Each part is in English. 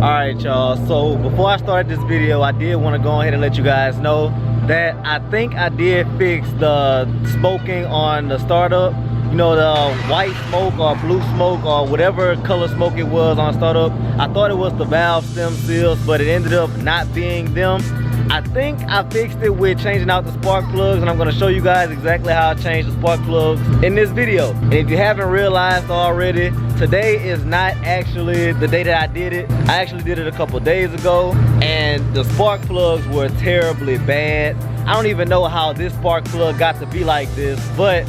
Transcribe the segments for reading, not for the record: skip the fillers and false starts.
Alright y'all, so before I started this video, I did want to go ahead and let you guys know that I think I did fix the smoking on the startup. You know, the white smoke or blue smoke or whatever color smoke it was on startup. I thought it was the valve stem seals, but it ended up not being them. I think I fixed it with changing out the spark plugs, and I'm going to show you guys exactly how I changed the spark plugs in this video. And if you haven't realized already, today is not actually the day that I did it. I actually did it a couple days ago, and the spark plugs were terribly bad. I don't even know how this spark plug got to be like this, but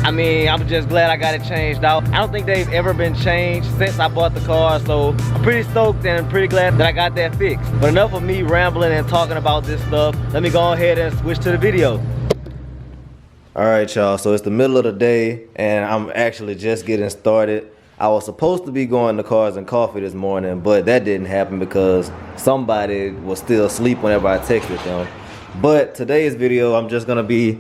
I mean, I'm just glad I got it changed out. I don't think they've ever been changed since I bought the car, so I'm pretty stoked and pretty glad that I got that fixed. But enough of me rambling and talking about this stuff. Let me go ahead and switch to the video. All right, y'all, so it's the middle of the day and I'm actually just getting started. I was supposed to be going to Cars and Coffee this morning, but that didn't happen because somebody was still asleep whenever I texted them. But today's video, I'm just gonna be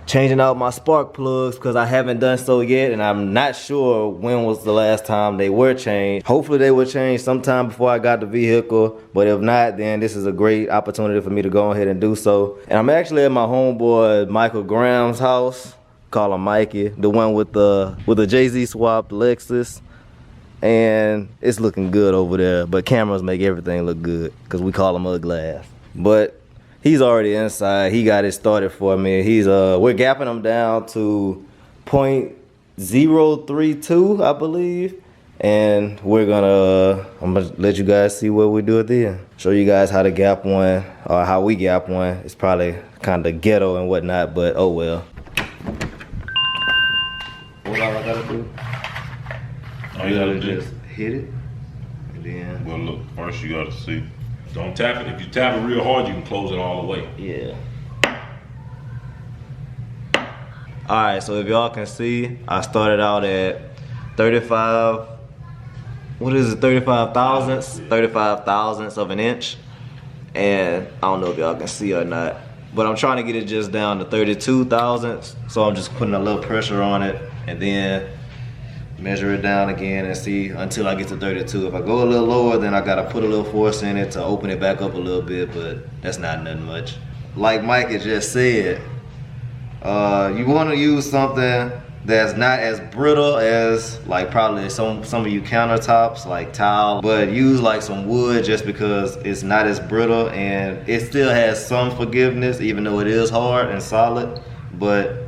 changing out my spark plugs because I haven't done so yet, and I'm not sure when was the last time they were changed. Hopefully they were changed sometime before I got the vehicle, but if not, then this is a great opportunity for me to go ahead and do so. And I'm actually at my homeboy Michael Graham's house. Call him Mikey, the one with the Jay-Z swapped Lexus, and it's looking good over there. But cameras make everything look good because we call them ugly ass. But he's already inside. He got it started for me. We're gapping him down to 0.032, I believe. And I'm gonna let you guys see what we do at the end. Show you guys how to gap one, or how we gap one. It's probably kind of ghetto and whatnot, but oh well. What all I gotta do? All you gotta do Just hit it, and then. Well, look, first you gotta see. Don't tap it. If you tap it real hard, you can close it all the way. Yeah. All right, so if y'all can see, I started out at 35, what is it, 35 thousandths of an inch. And I don't know if y'all can see or not, but I'm trying to get it just down to 32 thousandths. So I'm just putting a little pressure on it and then measure it down again and see until I get to 32. If I go a little lower, then I gotta put a little force in it to open it back up a little bit, but that's not nothing much. Like Mike had just said, you wanna use something that's not as brittle as like probably some of you countertops like tile, but use like some wood just because it's not as brittle and it still has some forgiveness even though it is hard and solid, but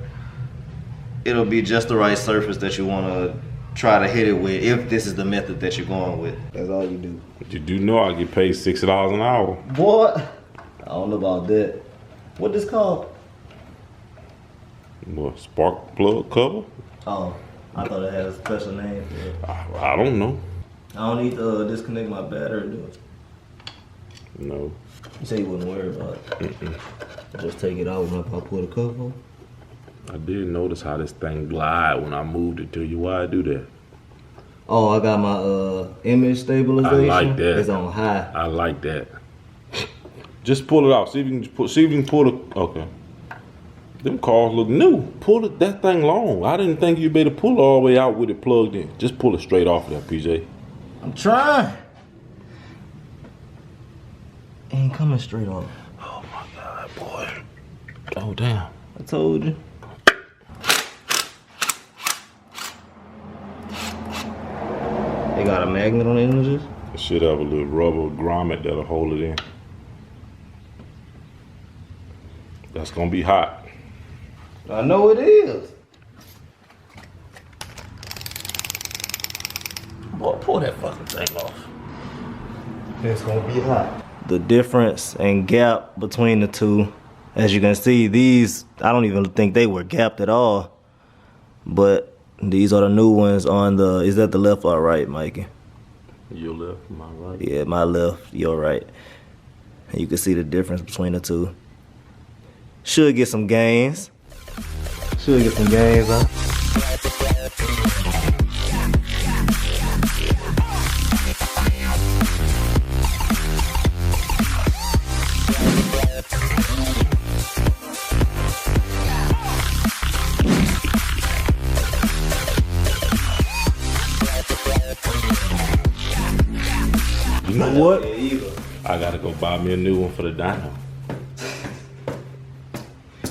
it'll be just the right surface that you wanna try to hit it with if this is the method that you're going with. That's all you do. But you do know I get paid $60 an hour. What? I don't know about that. What this called? What, spark plug cover? Oh, I thought it had a special name for it. I don't know. I don't need to disconnect my battery, do it. No. You say you wouldn't worry about it. Just take it out when I pull the cover on. I did notice how this thing glide when I moved it to you. Why I do that? Oh, I got my image stabilization. I like that. It's on high. I like that. Just pull it out. See if you can pull the. Okay. Them cars look new. Pull it. That thing long. I didn't think you'd be able to pull it all the way out with it plugged in. Just pull it straight off of that, PJ. I'm trying. Ain't coming straight off. Oh my God, boy. Oh damn. I told you. They got a magnet on the end of this? It should have a little rubber grommet that'll hold it in. That's gonna be hot. I know it is. Boy, pull that fucking thing off. It's gonna be hot. The difference and gap between the two, as you can see, these, I don't even think they were gapped at all. But these are the new ones on the, is that the left or right, Mikey? Your left, my right. Yeah, my left, your right. And you can see the difference between the two. Should get some gains. Should get some gains, huh? You know what? Yeah, either. I gotta go buy me a new one for the dyno.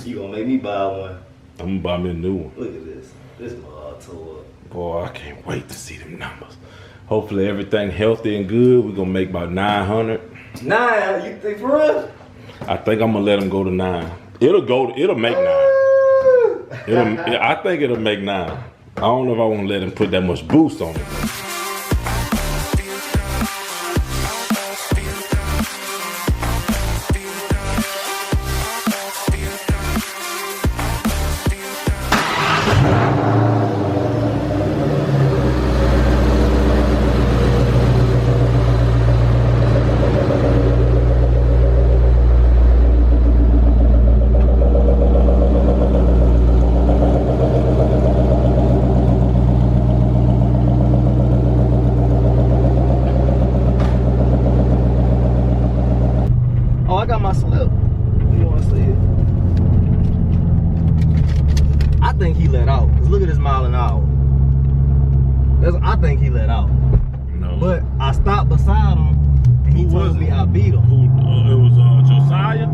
You gonna make me buy one? I'm gonna buy me a new one. Look at this. This mother tore up. Boy, I can't wait to see them numbers. Hopefully everything healthy and good. We're gonna make about 900. 9? You think for real? I think I'm gonna let them go to 9. It'll make 9. I think it'll make 9. I don't know if I wanna let him put that much boost on it. I got my slip. You wanna see it? I think he let out. Cause look at this mile an hour. I think he let out. No. But I stopped beside him and he told me I beat him. Who? It was Josiah?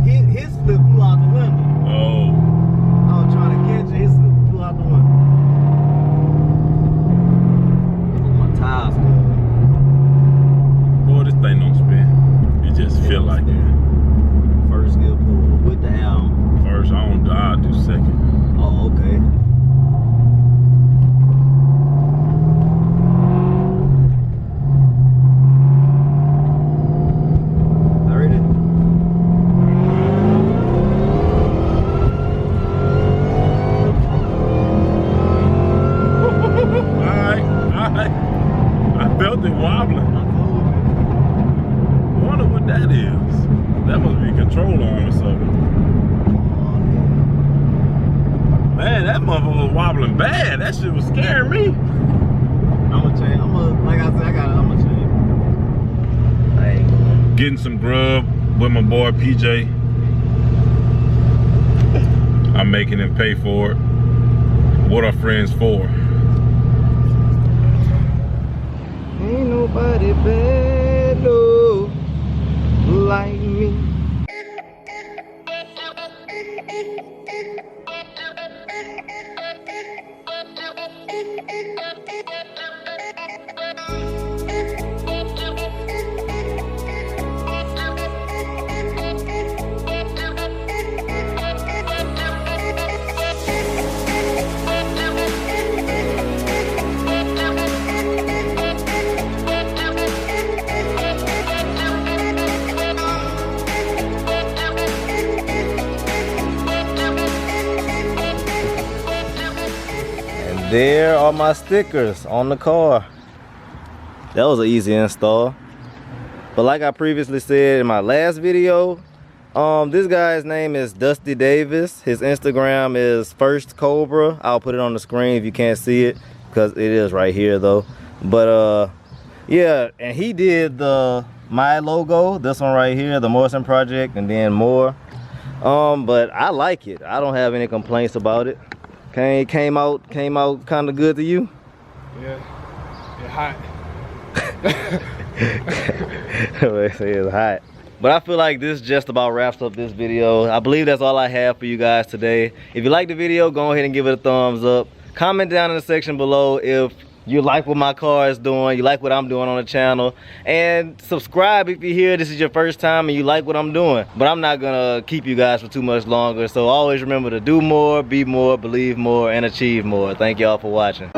His slip flew out the window. Oh. I was trying to catch it. His slip flew out the window. My tires good. Boy, this thing don't spin. It just feel like it. First gear pull with the album. First, I'll do second. Oh, okay. I felt it wobbling. I wonder what that is. That must be control arm or something. Man, that motherfucker was wobbling bad. That shit was scaring me. I'm gonna change. Like I said, I'm gonna change. Getting some grub with my boy PJ. I'm making him pay for it. What are friends for? Ain't nobody bad, no, like me. There are my stickers on the car. That was an easy install. But like I previously said in my last video, this guy's name is Dusty Davis. His Instagram is First Cobra. I'll put it on the screen if you can't see it, because it is right here though. But yeah, and he did my logo, this one right here, the Morrison project, and then more. But I like it. I don't have any complaints about it. Came out kind of good to you? Yeah, it's hot. They say it's hot. But I feel like this just about wraps up this video. I believe that's all I have for you guys today. If you like the video, go ahead and give it a thumbs up. Comment down in the section below if you like what my car is doing, you like what I'm doing on the channel, and subscribe if you're here, this is your first time and you like what I'm doing. But I'm not gonna keep you guys for too much longer, so always remember to do more, be more, believe more, and achieve more. Thank y'all for watching.